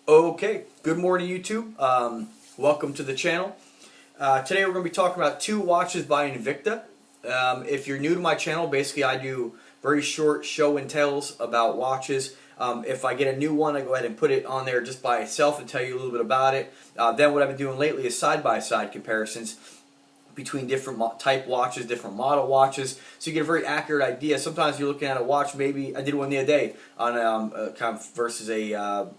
Okay, good morning YouTube. Welcome to the channel. Today we're going to be talking about two watches by Invicta. If you're new to my channel, basically I do very short show and tells about watches. If I get a new one, I go ahead and put it on there just by itself and tell you a little bit about it. Then what I've been doing lately is side-by-side comparisons between different type watches, different model watches, so you get a very accurate idea. Sometimes you're looking at a watch, maybe I did one the other day on kind of versus a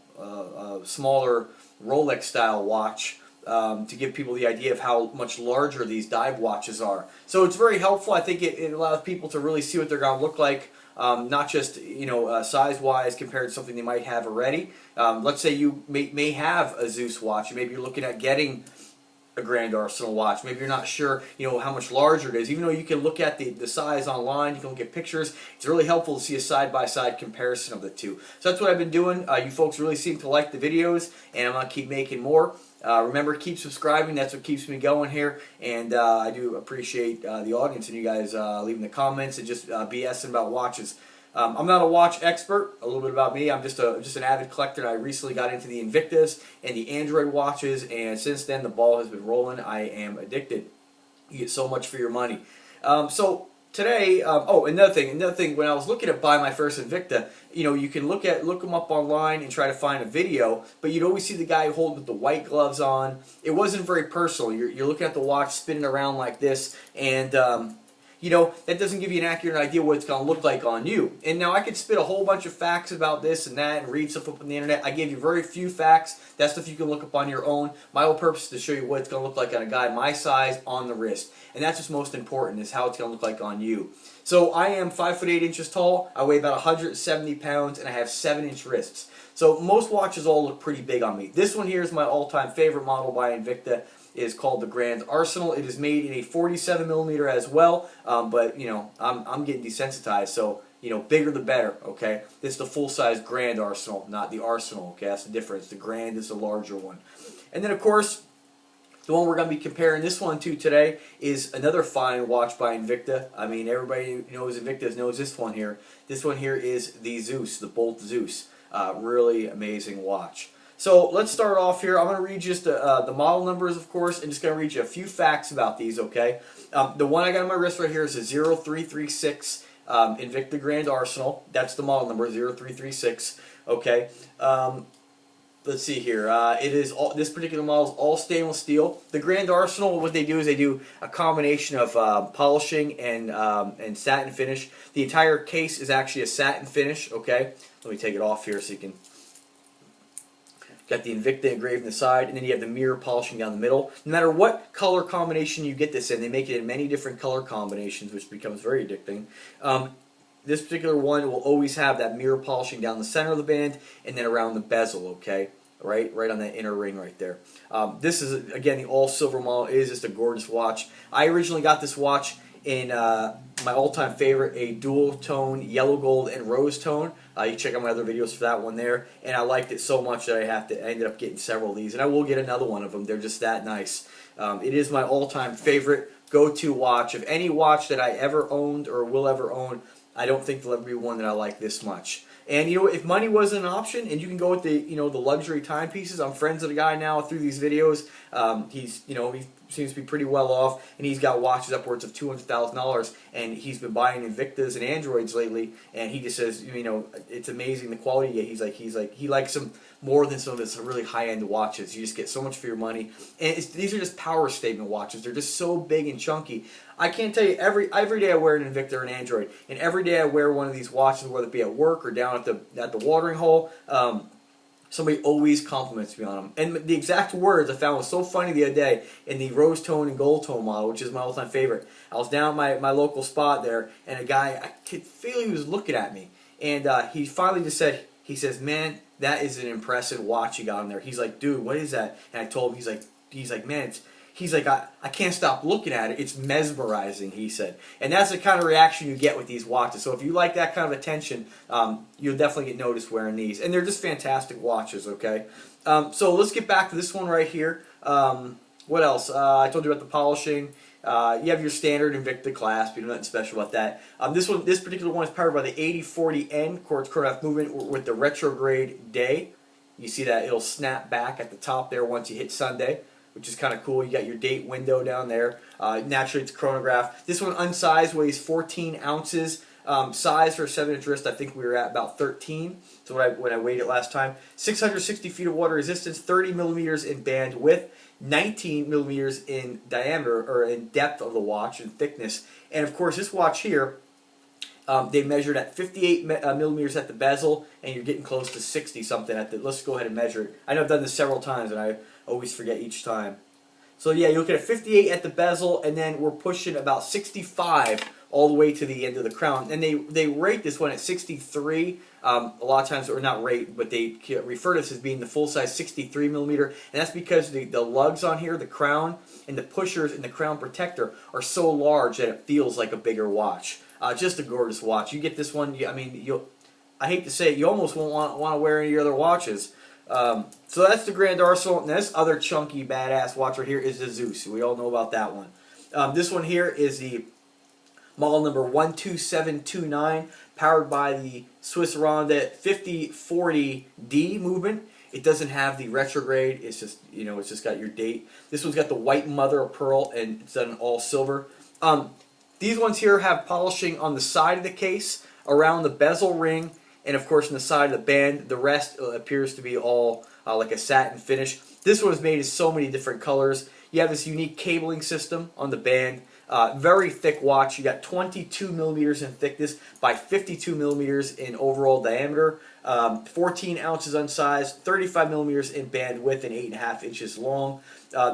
smaller Rolex style watch, to give people the idea of how much larger these dive watches are. So it's very helpful. I think it allows people to really see what they're going to look like, not just size wise compared to something they might have already. Let's say you may have a Zeus watch, maybe you're looking at getting a Grand Arsenal watch. Maybe you're not sure, how much larger it is. Even though you can look at the size online, you can look at pictures, it's really helpful to see a side-by-side comparison of the two. So that's what I've been doing. You folks really seem to like the videos, and I'm going to keep making more. Remember, keep subscribing. That's what keeps me going here, and I do appreciate the audience and you guys leaving the comments and just BSing about watches. I'm not a watch expert. A little bit about me. I'm just an avid collector. I recently got into the Invictas and the Android watches, and since then the ball has been rolling. I am addicted. You get so much for your money. So today, another thing. When I was looking to buy my first Invicta, you can look them up online and try to find a video, but you'd always see the guy holding with the white gloves on. It wasn't very personal. You're looking at the watch spinning around like this, and that doesn't give you an accurate idea what it's going to look like on you. And now I could spit a whole bunch of facts about this and that and read stuff up on the internet. I gave you very few facts. That stuff you can look up on your own. My whole purpose is to show you what it's going to look like on a guy my size on the wrist. And that's what's most important, is how it's going to look like on you. So I am 5'8" tall. I weigh about 170 pounds, and I have 7-inch wrists. So most watches all look pretty big on me. This one here is my all-time favorite model by Invicta. It is called the Grand Arsenal. It is made in a 47mm as well, but I'm getting desensitized, so bigger the better. Okay, this is the full-size Grand Arsenal, not the Arsenal. Okay, that's the difference. The Grand is the larger one, and then of course, the one we're going to be comparing this one to today is another fine watch by Invicta. I mean, everybody who knows Invicta knows this one here. This one here is the Zeus, the Bolt Zeus. Really amazing watch. So let's start off here. I'm going to read just the model numbers, of course, and just going to read you a few facts about these, okay? The one I got on my wrist right here is a 0336 Invicta Grand Arsenal. That's the model number, 0336, okay? Let's see here. This particular model is all stainless steel. The Grand Arsenal, what they do is they do a combination of polishing and satin finish. The entire case is actually a satin finish, okay? Let me take it off here so you can... Got the Invicta engraved in the side, and then you have the mirror polishing down the middle. No matter what color combination you get this in, they make it in many different color combinations, which becomes very addicting. This particular one will always have that mirror polishing down the center of the band and then around the bezel, okay? Right on that inner ring right there. This is, again, the all-silver model. It is just a gorgeous watch. I originally got this watch in my all-time favorite, a dual-tone yellow gold and rose tone. You can check out my other videos for that one there. And I liked it so much that I ended up getting several of these. And I will get another one of them. They're just that nice. It is my all-time favorite go-to watch. Of any watch that I ever owned or will ever own, I don't think there'll ever be one that I like this much. And if money wasn't an option, and you can go with the the luxury timepieces. I'm friends with a guy now through these videos. He's he seems to be pretty well off, and he's got watches upwards of $200,000, and he's been buying Invictas and Androids lately. And he just says it's amazing the quality. He's like he likes them more than some of the really high-end watches. You just get so much for your money, and these are just power statement watches. They're just so big and chunky. I can't tell you, every day I wear an Invicta or an Android, and every day I wear one of these watches, whether it be at work or down at the watering hole. Somebody always compliments me on them. And the exact words I found was so funny the other day in the rose tone and gold tone model, which is my all-time favorite. I was down at my local spot there, and a guy, I could feel he was looking at me, and he finally just said, he says, "Man, that is an impressive watch you got on there." He's like, "Dude, what is that?" And I told him, he's like, "Man, He's like, I can't stop looking at it. It's mesmerizing," he said. And that's the kind of reaction you get with these watches. So if you like that kind of attention, you'll definitely get noticed wearing these. And they're just fantastic watches, okay? So let's get back to this one right here. What else? I told you about the polishing. You have your standard Invicta clasp. You know, nothing special about that. This particular one is powered by the 8040N quartz chronograph movement with the retrograde day. You see that it'll snap back at the top there once you hit Sunday, which is kind of cool. You got your date window down there. Naturally, it's a chronograph. This one unsized weighs 14 ounces. Size for a 7-inch wrist, I think we were at about 13. So when I weighed it last time. 660 feet of water resistance, 30 millimeters in band width, 19 millimeters in diameter, or in depth of the watch and thickness. And of course, this watch here, they measured at 58 millimeters at the bezel, and you're getting close to 60 something at the. Let's go ahead and measure it. I know I've done this several times, and I always forget each time. So yeah, you look at a 58 at the bezel, and then we're pushing about 65 all the way to the end of the crown. And they rate this one at 63. A lot of times, or not rate, but they refer to this as being the full-size 63 millimeter. And that's because the lugs on here, the crown, and the pushers and the crown protector are so large that it feels like a bigger watch. Just a gorgeous watch. You get this one, I mean, I hate to say it, you almost won't want to wear any other watches. So that's the Grand Arsenal, and this other chunky badass watch right here is the Zeus. We all know about that one. This one here is the model number 12729, powered by the Swiss Ronda 5040D movement. It doesn't have the retrograde. It's just, you know, it's just got your date. This one's got the white mother of pearl, and it's done in all silver. These ones here have polishing on the side of the case, around the bezel ring, and of course on the side of the band. The rest appears to be all like a satin finish. This one is made in so many different colors. You have this unique cabling system on the band. Very thick watch. You got 22 millimeters in thickness by 52 millimeters in overall diameter. 14 ounces unsized, 35 millimeters in band width, and 8.5 inches long.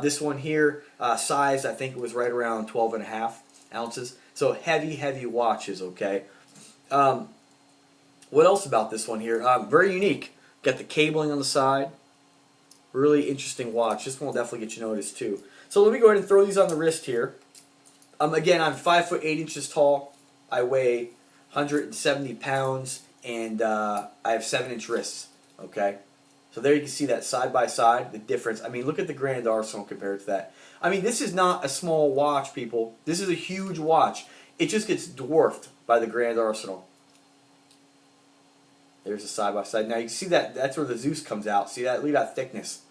This one here, size, I think it was right around 12.5 ounces. So heavy watches, okay? What else about this one here? Very unique. Got the cabling on the side. Really interesting watch. This one will definitely get you noticed too. So let me go ahead and throw these on the wrist here. Again, I'm 5 foot 8 inches tall. I weigh 170 pounds, and I have 7-inch wrists. Okay, so there you can see that side by side, the difference. I mean, look at the Grand Arsenal compared to that. I mean, this is not a small watch, people. This is a huge watch. It just gets dwarfed by the Grand Arsenal. There's a side by side. Now you can see that that's where the Zeus comes out. See that? Look at that thickness.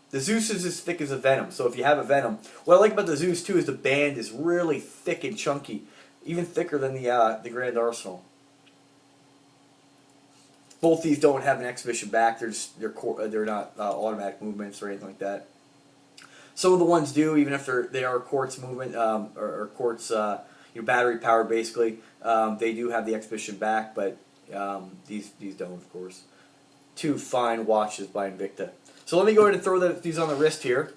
The Zeus is as thick as a Venom, so if you have a Venom, what I like about the Zeus too is the band is really thick and chunky, even thicker than the Grand Arsenal. Both these don't have an exhibition back; they're not automatic movements or anything like that. Some of the ones do, even if they are quartz movement or quartz battery powered. Basically, they do have the exhibition back, but these don't, of course. Two fine watches by Invicta. So let me go ahead and throw these on the wrist here.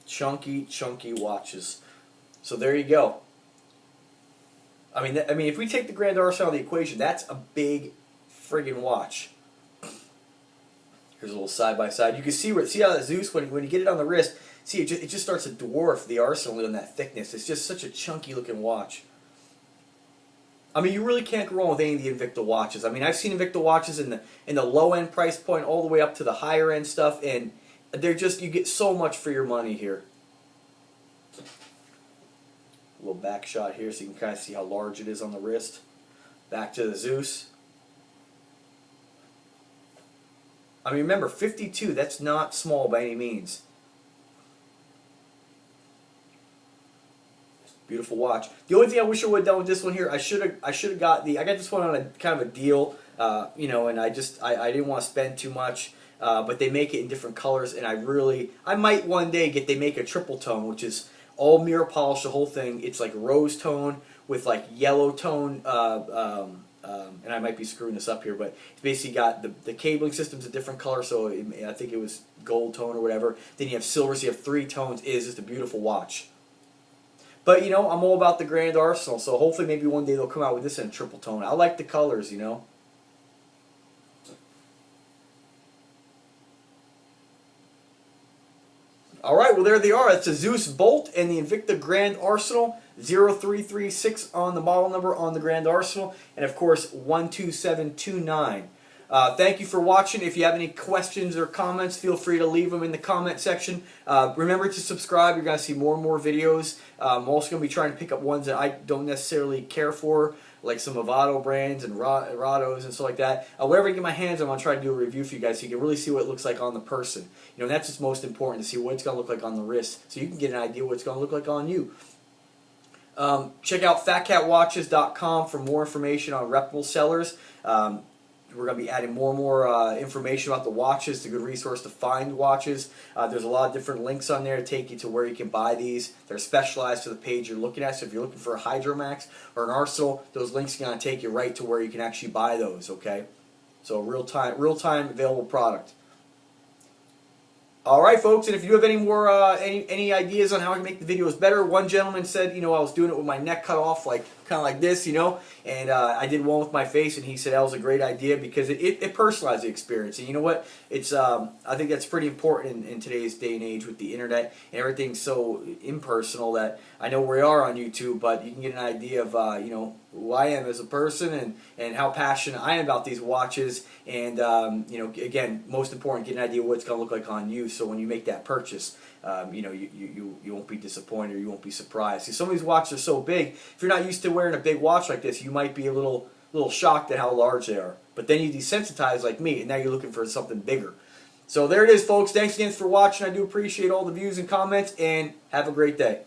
Chunky watches. So there you go. I mean, if we take the Grand Arsenal out of the equation, that's a big friggin' watch. Here's a little side by side. You can see how the Zeus, when you get it on the wrist, see it just starts to dwarf the Arsenal in that thickness. It's just such a chunky looking watch. I mean, you really can't go wrong with any of the Invicta watches. I mean, I've seen Invicta watches in the low end price point all the way up to the higher end stuff, and they're just, you get so much for your money here. A little back shot here so you can kind of see how large it is on the wrist. Back to the Zeus. I mean, remember, 52, that's not small by any means. Beautiful watch. The only thing I wish I would have done with this one here, I should have got I got this one on a kind of a deal, and I didn't want to spend too much, but they make it in different colors, and I might one day they make a triple tone, which is all mirror polish, the whole thing. It's like rose tone with like yellow tone, and I might be screwing this up here, but it's basically got the cabling system's a different color, so I think it was gold tone or whatever. Then you have silver, so you have 3 tones. It is just a beautiful watch. But, I'm all about the Grand Arsenal, so hopefully maybe one day they'll come out with this in a triple tone. I like the colors, Alright, well there they are. It's a Zeus Bolt and the Invicta Grand Arsenal. 0336 on the model number on the Grand Arsenal. And of course, 12729. Thank you for watching. If you have any questions or comments, feel free to leave them in the comment section. Remember to subscribe. You're going to see more and more videos. I'm also going to be trying to pick up ones that I don't necessarily care for, like some Avado brands and Rados and stuff like that. Whatever I get my hands on, I'm going to try to do a review for you guys so you can really see what it looks like on the person. You know, that's just most important, to see what it's going to look like on the wrist, so you can get an idea what it's going to look like on you. Check out PHATKATWatches.com for more information on reputable sellers. We're going to be adding more and more information about the watches. It's a good resource to find watches. There's a lot of different links on there to take you to where you can buy these. They're specialized to the page you're looking at. So if you're looking for a Hydromax or an Arsenal, those links are going to take you right to where you can actually buy those. Okay, so real-time available product. All right, folks, and if you have any more any ideas on how I can make the videos better, one gentleman said, you know, I was doing it with my neck cut off, like kind of like this, you know, and I did one with my face, and he said that was a great idea because it personalized the experience. And you know what? It's I think that's pretty important in today's day and age with the internet and everything's so impersonal that I know we are on YouTube, but you can get an idea of you know, who I am as a person and how passionate I am about these watches, and you know, again, most important, get an idea what it's going to look like on you, so when you make that purchase, you know, you won't be disappointed or you won't be surprised. See, some of these watches are so big, if you're not used to wearing a big watch like this, you might be a little shocked at how large they are. But then you desensitize like me, and now you're looking for something bigger. So there it is, folks. Thanks again for watching. I do appreciate all the views and comments, and have a great day.